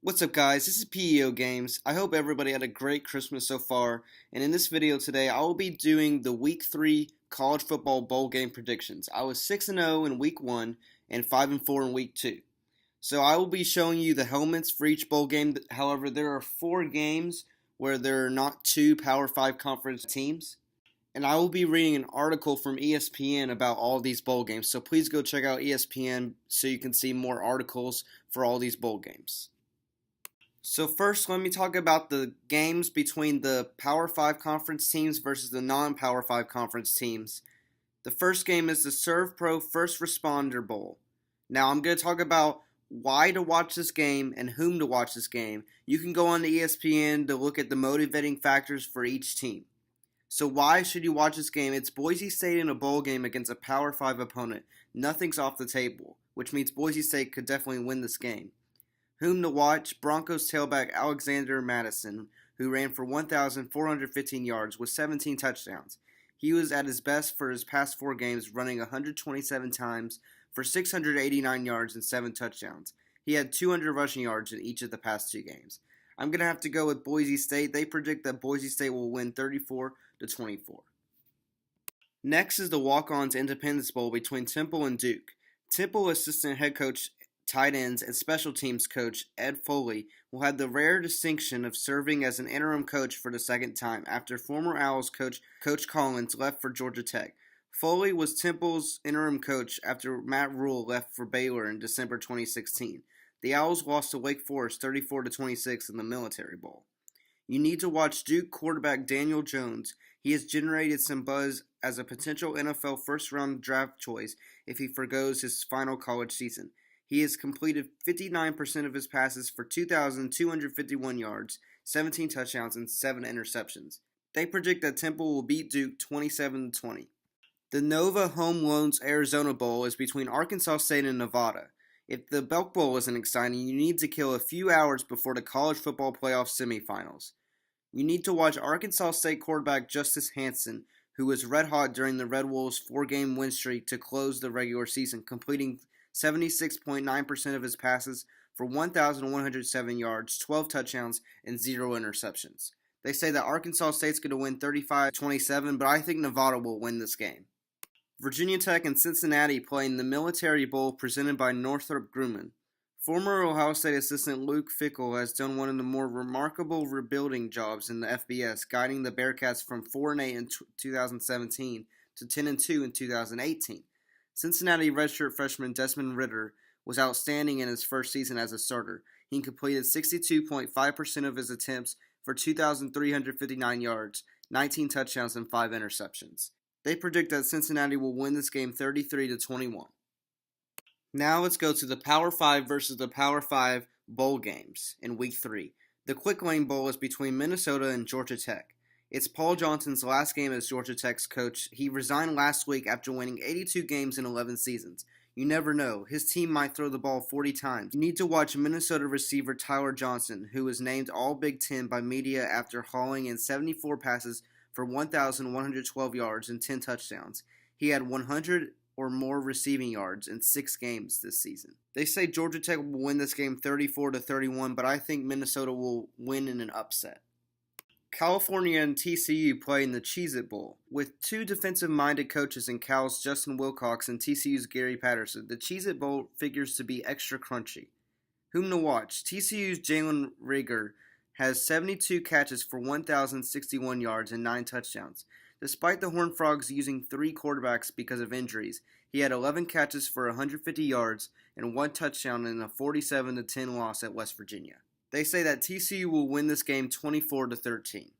What's up guys, this is PEO Games. I hope everybody had a great Christmas so far, and in this video today I will be doing the Week 3 College Football Bowl Game predictions. I was 6-0 in Week 1 and 5-4 in Week 2. So I will be showing you the helmets for each bowl game. However, there are 4 games where there are not 2 Power 5 conference teams. And I will be reading an article from ESPN about all these bowl games. So please go check out ESPN so you can see more articles for all these bowl games. So first, let me talk about the games between the Power 5 conference teams versus the non-Power 5 conference teams. The first game is the ServPro First Responder Bowl. Now, I'm going to talk about why to watch this game and whom to watch this game. You can go on to ESPN to look at the motivating factors for each team. So why should you watch this game? It's Boise State in a bowl game against a Power 5 opponent. Nothing's off the table, which means Boise State could definitely win this game. Whom to watch? Broncos tailback Alexander Mattison, who ran for 1,415 yards with 17 touchdowns. He was at his best for his past 4 games, running 127 times for 689 yards and 7 touchdowns. He had 200 rushing yards in each of the past 2 games. I'm going to have to go with Boise State. They predict that Boise State will win 34-24. Next is the Walk-Ons Independence Bowl between Temple and Duke. Temple assistant head coach, tight ends, and special teams coach Ed Foley will have the rare distinction of serving as an interim coach for the second time after former Owls coach Coach Collins left for Georgia Tech. Foley was Temple's interim coach after Matt Rhule left for Baylor in December 2016. The Owls lost to Wake Forest 34-26 in the Military Bowl. You need to watch Duke quarterback Daniel Jones. He has generated some buzz as a potential NFL first-round draft choice if he forgoes his final college season. He has completed 59% of his passes for 2,251 yards, 17 touchdowns, and 7 interceptions. They predict that Temple will beat Duke 27-20. The Nova Home Loans Arizona Bowl is between Arkansas State and Nevada. If the Belk Bowl isn't exciting, you need to kill a few hours before the college football playoff semifinals. You need to watch Arkansas State quarterback Justice Hansen, who was red hot during the Red Wolves' 4-game win streak to close the regular season, completing 76.9% of his passes for 1,107 yards, 12 touchdowns, and 0 interceptions. They say that Arkansas State's going to win 35-27, but I think Nevada will win this game. Virginia Tech and Cincinnati play in the Military Bowl presented by Northrop Grumman. Former Ohio State assistant Luke Fickell has done one of the more remarkable rebuilding jobs in the FBS, guiding the Bearcats from 4-8 in 2017 to 10-2 in 2018. Cincinnati redshirt freshman Desmond Ridder was outstanding in his first season as a starter. He completed 62.5% of his attempts for 2,359 yards, 19 touchdowns, and 5 interceptions. They predict that Cincinnati will win this game 33-21. Now let's go to the Power 5 versus the Power 5 bowl games in Week 3. The Quick Lane Bowl is between Minnesota and Georgia Tech. It's Paul Johnson's last game as Georgia Tech's coach. He resigned last week after winning 82 games in 11 seasons. You never know. His team might throw the ball 40 times. You need to watch Minnesota receiver Tyler Johnson, who was named All Big Ten by media after hauling in 74 passes for 1,112 yards and 10 touchdowns. He had 100 or more receiving yards in 6 games this season. They say Georgia Tech will win this game 34-31, but I think Minnesota will win in an upset. California and TCU play in the Cheez-It Bowl. With 2 defensive-minded coaches in Cal's Justin Wilcox and TCU's Gary Patterson, the Cheez-It Bowl figures to be extra crunchy. Whom to watch? TCU's Jalen Reagor has 72 catches for 1,061 yards and 9 touchdowns. Despite the Horned Frogs using 3 quarterbacks because of injuries, he had 11 catches for 150 yards and 1 touchdown in a 47-10 loss at West Virginia. They say that TCU will win this game 24-13.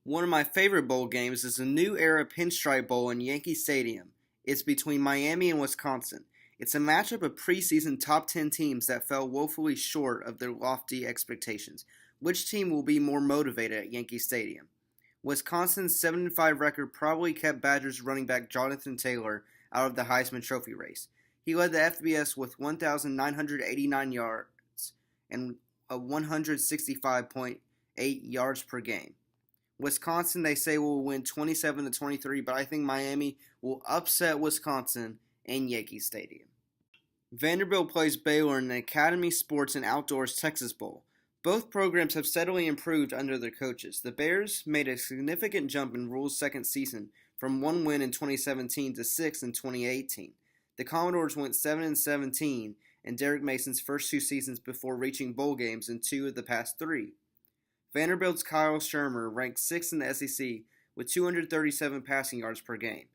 One of my favorite bowl games is the New Era Pinstripe Bowl in Yankee Stadium. It's between Miami and Wisconsin. It's a matchup of preseason top 10 teams that fell woefully short of their lofty expectations. Which team will be more motivated at Yankee Stadium? Wisconsin's 7-5 record probably kept Badgers running back Jonathan Taylor out of the Heisman Trophy race. He led the FBS with 1,989 yards and a 165.8 yards per game. Wisconsin, they say, will win 27-23, but I think Miami will upset Wisconsin in Yankee Stadium. Vanderbilt plays Baylor in the Academy Sports and Outdoors Texas Bowl. Both programs have steadily improved under their coaches. The Bears made a significant jump in Rhule's second season, from 1 win in 2017 to 6 in 2018. The Commodores went 7-17 in Derek Mason's first 2 seasons before reaching bowl games in 2 of the past 3. Vanderbilt's Kyle Shurmur ranked 6th in the SEC with 237 passing yards per game.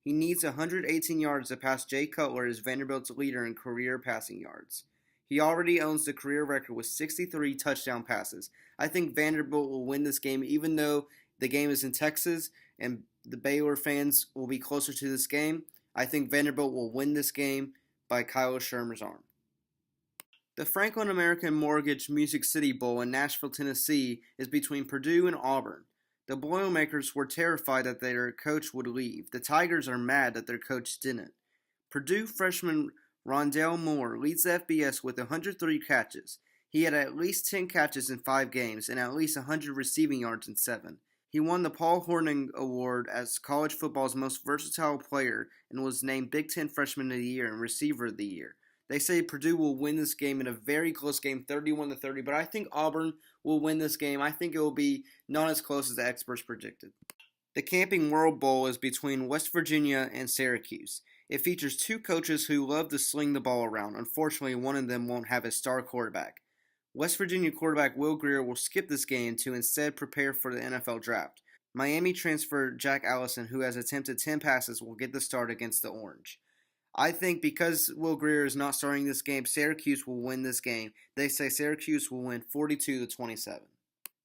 He needs 118 yards to pass Jay Cutler as Vanderbilt's leader in career passing yards. He already owns the career record with 63 touchdown passes. I think Vanderbilt will win this game even though the game is in Texas and the Baylor fans will be closer to this game. I think Vanderbilt will win this game by Kyle Shurmur's arm. The Franklin American Mortgage Music City Bowl in Nashville, Tennessee is between Purdue and Auburn. The Boilermakers were terrified that their coach would leave. The Tigers are mad that their coach didn't. Purdue freshman Rondale Moore leads the FBS with 103 catches. He had at least 10 catches in 5 games and at least 100 receiving yards in 7. He won the Paul Hornung Award as college football's most versatile player and was named Big Ten Freshman of the Year and Receiver of the Year. They say Purdue will win this game in a very close game, 31-30, but I think Auburn will win this game. I think it will be not as close as the experts predicted. The Camping World Bowl is between West Virginia and Syracuse. It features 2 coaches who love to sling the ball around. Unfortunately, one of them won't have a star quarterback. West Virginia quarterback Will Grier will skip this game to instead prepare for the NFL draft. Miami transfer Jack Allison, who has attempted 10 passes, will get the start against the Orange. I think because Will Grier is not starting this game, Syracuse will win this game. They say Syracuse will win 42-27.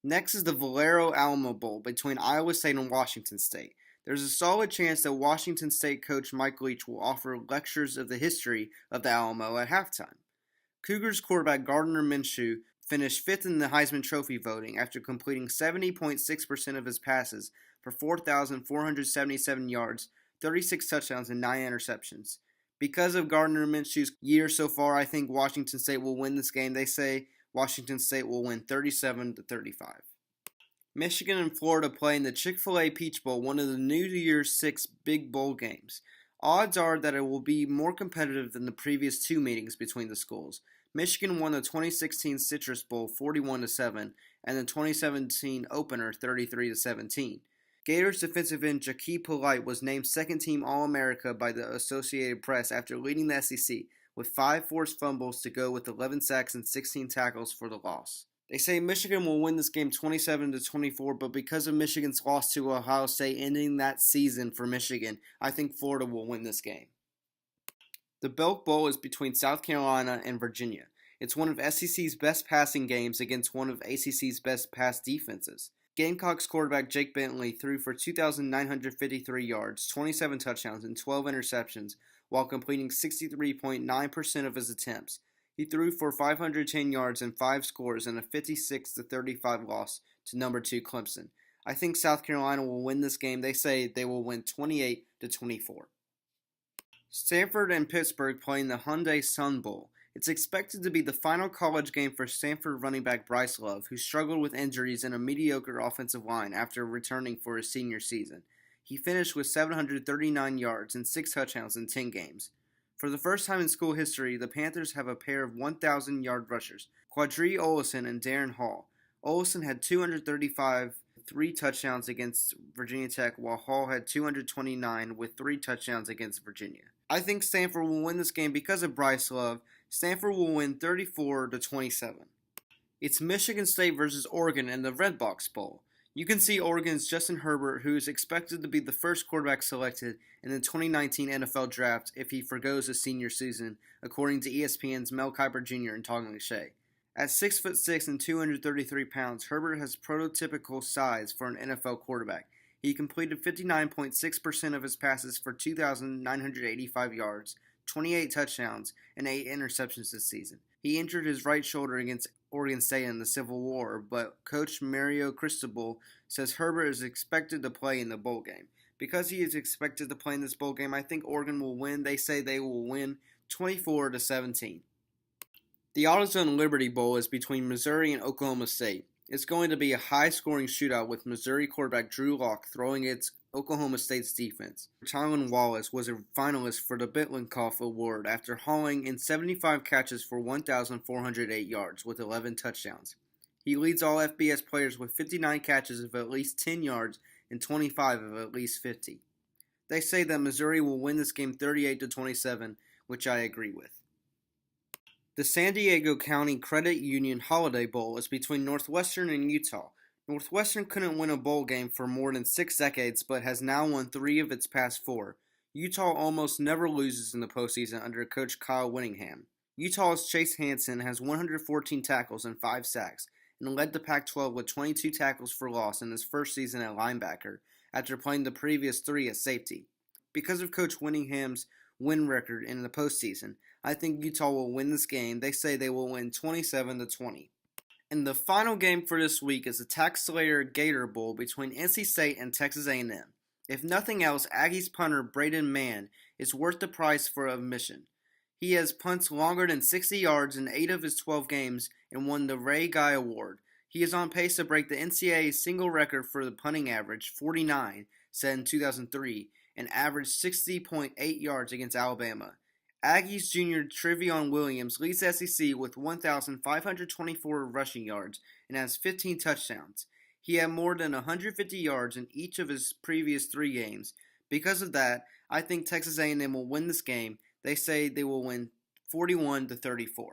Next is the Valero Alamo Bowl between Iowa State and Washington State. There's a solid chance that Washington State coach Mike Leach will offer lectures of the history of the Alamo at halftime. Cougars quarterback Gardner Minshew finished 5th in the Heisman Trophy voting after completing 70.6% of his passes for 4,477 yards, 36 touchdowns, and 9 interceptions. Because of Gardner Minshew's year so far, I think Washington State will win this game. They say Washington State will win 37-35. Michigan and Florida play in the Chick-fil-A Peach Bowl, one of the New Year's 6 big bowl games. Odds are that it will be more competitive than the previous 2 meetings between the schools. Michigan won the 2016 Citrus Bowl 41-7 and the 2017 opener 33-17. Gators defensive end Jaquie Polite was named second-team All-America by the Associated Press after leading the SEC with 5 forced fumbles to go with 11 sacks and 16 tackles for the loss. They say Michigan will win this game 27-24, but because of Michigan's loss to Ohio State ending that season for Michigan, I think Florida will win this game. The Belk Bowl is between South Carolina and Virginia. It's one of SEC's best passing games against one of ACC's best pass defenses. Gamecocks quarterback Jake Bentley threw for 2,953 yards, 27 touchdowns, and 12 interceptions while completing 63.9% of his attempts. He threw for 510 yards and 5 scores in a 56-35 loss to number 2 Clemson. I think South Carolina will win this game. They say they will win 28-24. Stanford and Pittsburgh play in the Hyundai Sun Bowl. It's expected to be the final college game for Stanford running back Bryce Love, who struggled with injuries and a mediocre offensive line after returning for his senior season. He finished with 739 yards and 6 touchdowns in 10 games. For the first time in school history, the Panthers have a pair of 1,000-yard rushers, Quadri Olison and Darren Hall. Olison had 235 3 touchdowns against Virginia Tech, while Hall had 229 with 3 touchdowns against Virginia. I think Stanford will win this game because of Bryce Love. Stanford will win 34-27. It's Michigan State versus Oregon in the Red Box Bowl. You can see Oregon's Justin Herbert, who is expected to be the first quarterback selected in the 2019 NFL Draft if he forgoes his senior season, according to ESPN's Mel Kiper Jr. and Todd McShay. At 6'6" and 233 pounds, Herbert has prototypical size for an NFL quarterback. He completed 59.6% of his passes for 2,985 yards, 28 touchdowns, and 8 interceptions this season. He injured his right shoulder against Oregon State in the Civil War, but Coach Mario Cristobal says Herbert is expected to play in the bowl game. Because he is expected to play in this bowl game, I think Oregon will win. They say they will win 24-17. The AutoZone Liberty Bowl is between Missouri and Oklahoma State. It's going to be a high-scoring shootout with Missouri quarterback Drew Lock throwing against Oklahoma State's defense. Tylan Wallace was a finalist for the Biletnikoff Award after hauling in 75 catches for 1,408 yards with 11 touchdowns. He leads all FBS players with 59 catches of at least 10 yards and 25 of at least 50. They say that Missouri will win this game 38-27, which I agree with. The San Diego County Credit Union Holiday Bowl is between Northwestern and Utah. Northwestern couldn't win a bowl game for more than 6 decades, but has now won 3 of its past 4. Utah almost never loses in the postseason under coach Kyle Whittingham. Utah's Chase Hansen has 114 tackles and 5 sacks, and led the Pac-12 with 22 tackles for loss in his first season at linebacker, after playing the previous 3 at safety. Because of Coach Whittingham's win record in the postseason, I think Utah will win this game. They say they will win 27-20. And the final game for this week is the TaxSlayer Gator Bowl between NC State and Texas A&M. If nothing else, Aggies punter Braden Mann is worth the price for admission. He has punts longer than 60 yards in 8 of his 12 games and won the Ray Guy Award. He is on pace to break the NCAA single record for the punting average, 49, set in 2003, and averaged 60.8 yards against Alabama. Aggies junior Trevion Williams leads the SEC with 1,524 rushing yards and has 15 touchdowns. He had more than 150 yards in each of his previous 3 games. Because of that, I think Texas A&M will win this game. They say they will win 41-34.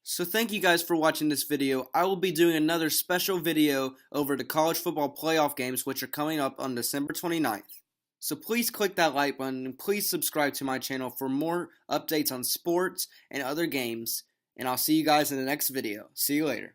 So thank you guys for watching this video. I will be doing another special video over the college football playoff games, which are coming up on December 29th. So please click that like button and please subscribe to my channel for more updates on sports and other games. And I'll see you guys in the next video. See you later.